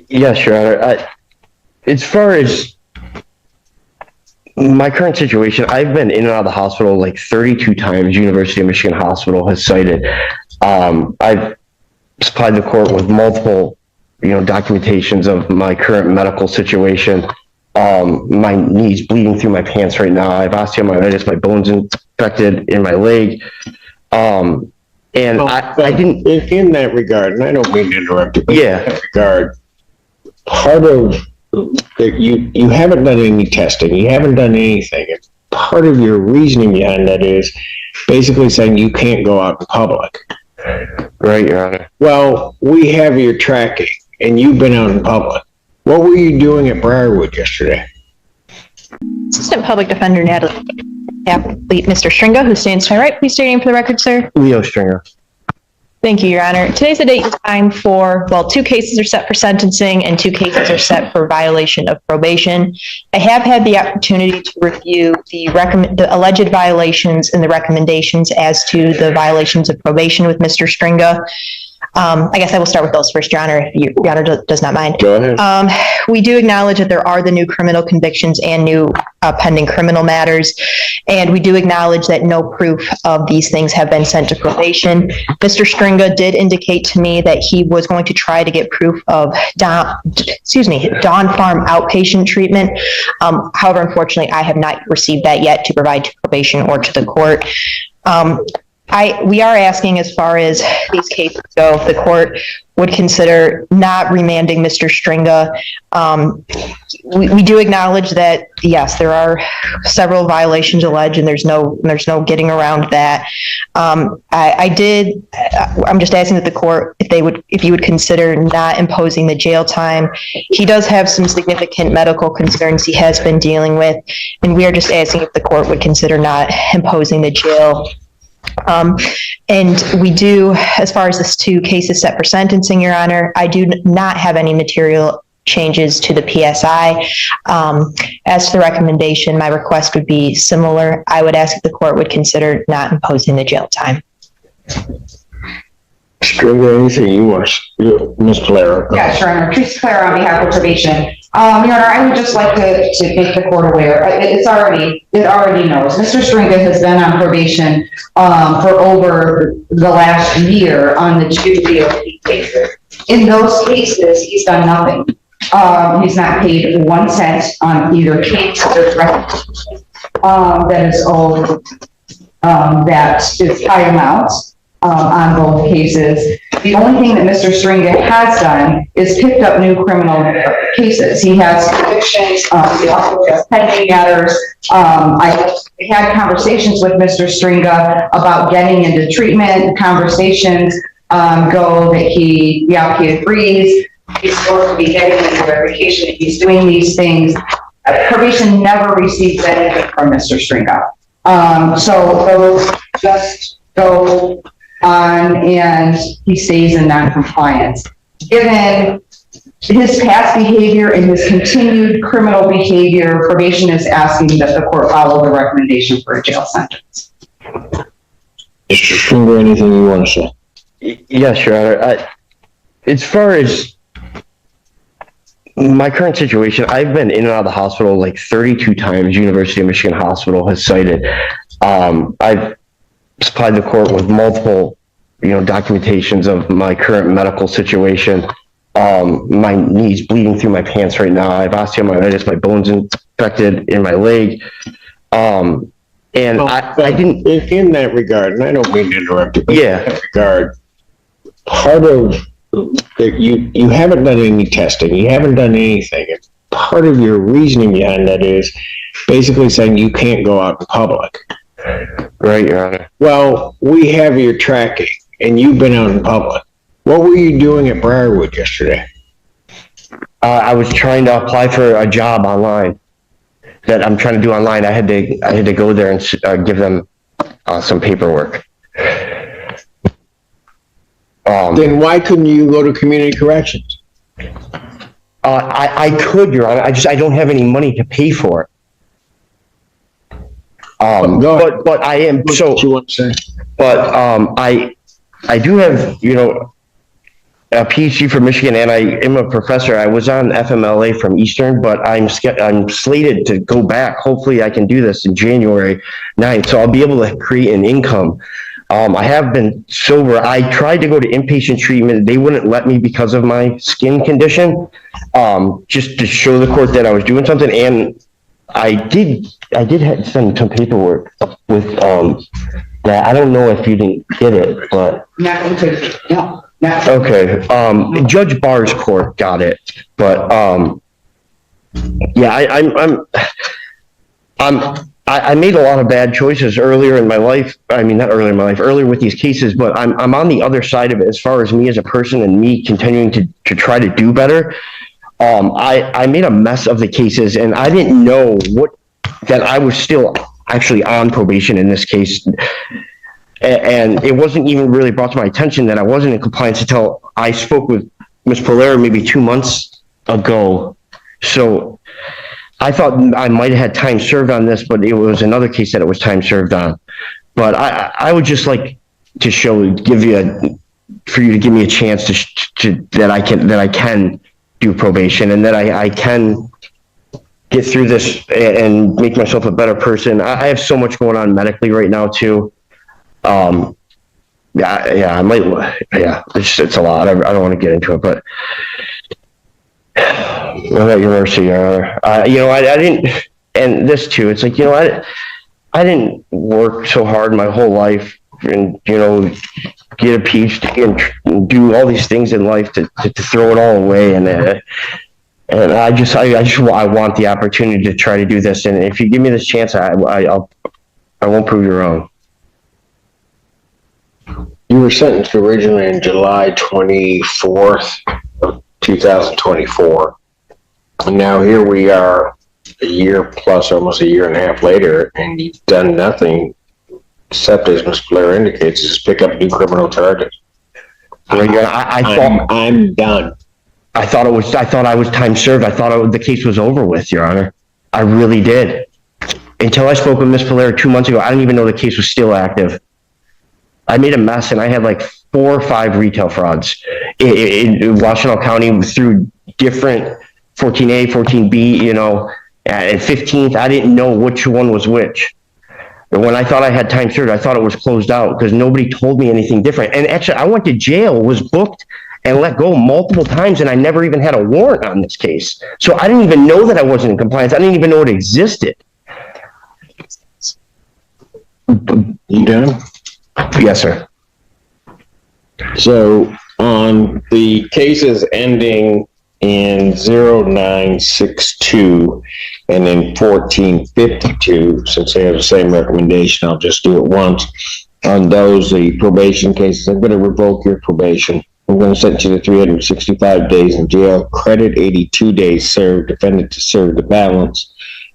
Yes, Your Honor. As far as my current situation, I've been in and out of the hospital like 32 times. University of Michigan Hospital has cited. I've supplied the court with multiple, documentations of my current medical situation. My knee's bleeding through my pants right now. I have osteomyelitis. My bone's infected in my leg. And I didn't. In that regard, and I don't mean to interrupt you, but Yeah. in that regard, part of you haven't done any testing, you haven't done anything. And part of your reasoning behind that is basically saying you can't go out in public. Right, Your Honor. Well, we have your tracking, and you've been out in public. What were you doing at Briarwood yesterday? Assistant Public Defender Natalie, Mr. Stringa, who stands to my right. Please state your name for the record, sir. Leo Stringer. Thank you, Your Honor. Today's the date and time for, two cases are set for sentencing and 2 cases are set for violation of probation. I have had the opportunity to review the alleged violations and the recommendations as to the violations of probation with Mr. Stringa. I guess I will start with those first, Your Honor, if Your Honor does not mind. Go ahead. We do acknowledge that there are the new criminal convictions and new pending criminal matters, and we do acknowledge that no proof of these things have been sent to probation. Mr. Stringa did indicate to me that he was going to try to get proof of Dawn Farm outpatient treatment. However, unfortunately, I have not received that yet to provide to probation or to the court. We are asking, as far as these cases go, if the court would consider not remanding Mr. Stringa. We do acknowledge that, yes, there are several violations alleged, and there's no getting around that. I'm just asking that the court, if you would consider not imposing the jail time. He does have some significant medical concerns he has been dealing with, and we are just asking if the court would consider not imposing the jail. And we do, as far as this 2 cases set for sentencing, Your Honor, I do not have any material changes to the PSI. As to the recommendation, my request would be similar. I would ask if the court would consider not imposing the jail time. Stringa, anything you want to, Ms. Polero? Yeah, sure, Honor. Teresa Clare on behalf of probation. Your Honor, I would just like to make the court aware. It already knows. Mr. Stringa has been on probation for over the last year on the 2 DOP cases. In those cases, he's done nothing. He's not paid 1 cent on either case or threat that is owed. That is high amounts on both cases. The only thing that Mr. Stringa has done is picked up new criminal cases. He has convictions. He also has pending matters. I had conversations with Mr. Stringa about getting into treatment. The conversations go that he agrees. He's supposed to be getting into verification. He's doing these things. Probation never receives anything from Mr. Stringa. So those just go on, and he stays in non-compliance. Given his past behavior and his continued criminal behavior, probation is asking that the court follow the recommendation for a jail sentence. Mr. Stringa, anything you want to say? Yes, Your Honor. As far as my current situation, I've been in and out of the hospital like 32 times. University of Michigan Hospital has cited. I've supplied the court with multiple, documentations of my current medical situation. My knee's bleeding through my pants right now. I have osteomyelitis. My bone's infected in my leg. I didn't. In that regard, and I don't mean to interrupt you, but Yeah. in that regard, part of you haven't done any testing, you haven't done anything. And part of your reasoning behind that is basically saying you can't go out in public. Right, Your Honor. Well, we have your tracking, and you've been out in public. What were you doing at Briarwood yesterday? I was trying to apply for a job online that I'm trying to do online. I had to go there and give them some paperwork. Then why couldn't you go to community corrections? I could, Your Honor. I don't have any money to pay for it. But I am so. What you want to say? But I do have, a PhD from Michigan, and I am a professor. I was on FMLA from Eastern, but I'm slated to go back. Hopefully I can do this in January 9th, so I'll be able to create an income. I have been sober. I tried to go to inpatient treatment. They wouldn't let me because of my skin condition, just to show the court that I was doing something. And I did send some paperwork with, that. I don't know if you didn't get it, but. No. Okay, Judge Barr's court got it, but, yeah, I made a lot of bad choices earlier in my life. I mean, not earlier in my life, earlier with these cases, but I'm on the other side of it as far as me as a person and me continuing to try to do better. I made a mess of the cases, and I didn't know that I was still actually on probation in this case. And it wasn't even really brought to my attention that I wasn't in compliance until I spoke with Ms. Polera maybe 2 months ago. So I thought I might have had time served on this, but it was another case that it was time served on. But I would just like to for you to give me a chance that I can do probation, and that I can get through this and make myself a better person. I have so much going on medically right now too. I might, it's a lot. I don't want to get into it, but well, at your mercy, I didn't, and this too, it's like, I didn't work so hard my whole life and, get a PhD and do all these things in life to throw it all away. And I want the opportunity to try to do this. And if you give me this chance, I won't prove you wrong. You were sentenced originally in July 24th of 2024. And now here we are a year plus, almost a year and a half later, and you've done nothing except, as Ms. Blair indicates, is pick up new criminal charges. I'm done. I thought I was time served. I thought the case was over with, Your Honor. I really did. Until I spoke with Ms. Polera 2 months ago, I didn't even know the case was still active. I made a mess, and I had like 4 or 5 retail frauds in Washtenaw County through different 14A, 14B, and 15th. I didn't know which one was which. But when I thought I had time served, I thought it was closed out because nobody told me anything different. And actually, I went to jail, was booked, and let go multiple times, and I never even had a warrant on this case. So I didn't even know that I wasn't in compliance. I didn't even know it existed. You done? Yes, sir. So on the cases ending in 0962 and then 1452, since they have the same recommendation, I'll just do it once. On those, the probation cases, I'm going to revoke your probation. I'm going to sentence you to 365 days in jail, credit 82 days served, defendant to serve the balance.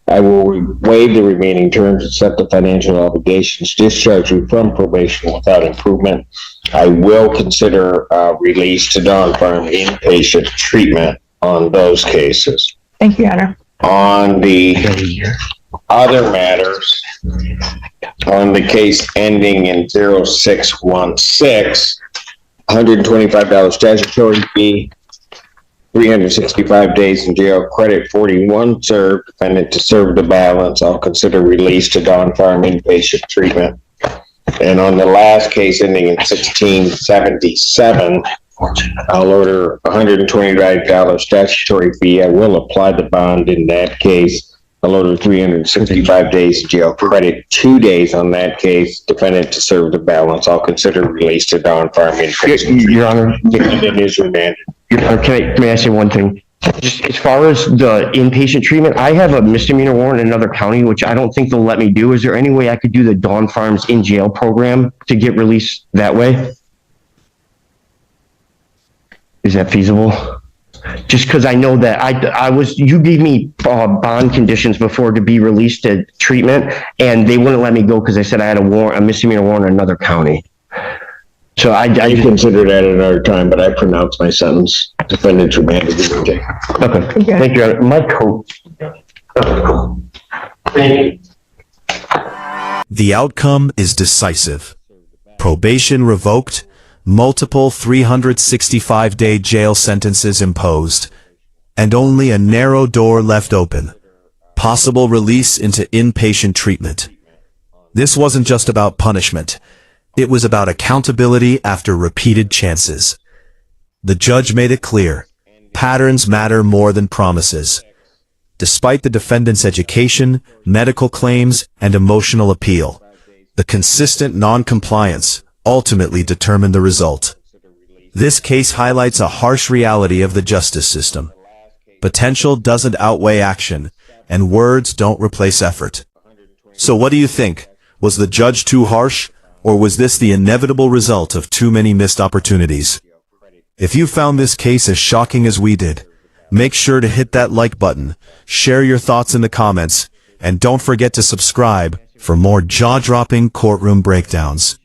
I will waive the remaining terms, accept the financial obligations, discharge you from probation without improvement. I will consider release to Dawn Farm inpatient treatment on those cases. Thank you, Your Honor. On the other matters, on the case ending in 0616, $125 statutory fee, 365 days in jail, credit 41 served, defendant to serve the balance. I'll consider release to Dawn Farm inpatient treatment. And on the last case ending in 1677, I'll order $125 statutory fee. I will apply the bond in that case. I'll order 365 days in jail, credit 2 days on that case, defendant to serve the balance. I'll consider release to Dawn Farm inpatient. Your Honor, Defendant is remanded. can I say one thing? Just as far as the inpatient treatment, I have a misdemeanor warrant in another county, which I don't think they'll let me do. Is there any way I could do the Dawn Farms in jail program to get released that way? Is that feasible? Just because I know that you gave me bond conditions before to be released to treatment, and they wouldn't let me go because they said I had a misdemeanor warrant in another county. So I You consider that another time, but I pronounce my sentence. Defendant's remanded. Okay. Thank you. My coat. Thank you. The outcome is decisive. Probation revoked, multiple 365-day jail sentences imposed, and only a narrow door left open: possible release into inpatient treatment. This wasn't just about punishment. It was about accountability after repeated chances. The judge made it clear: patterns matter more than promises. Despite the defendant's education, medical claims, and emotional appeal, the consistent non-compliance ultimately determined the result. This case highlights a harsh reality of the justice system. Potential doesn't outweigh action, and words don't replace effort. So what do you think? Was the judge too harsh, or was this the inevitable result of too many missed opportunities? If you found this case as shocking as we did, make sure to hit that like button, share your thoughts in the comments, and don't forget to subscribe for more jaw-dropping courtroom breakdowns.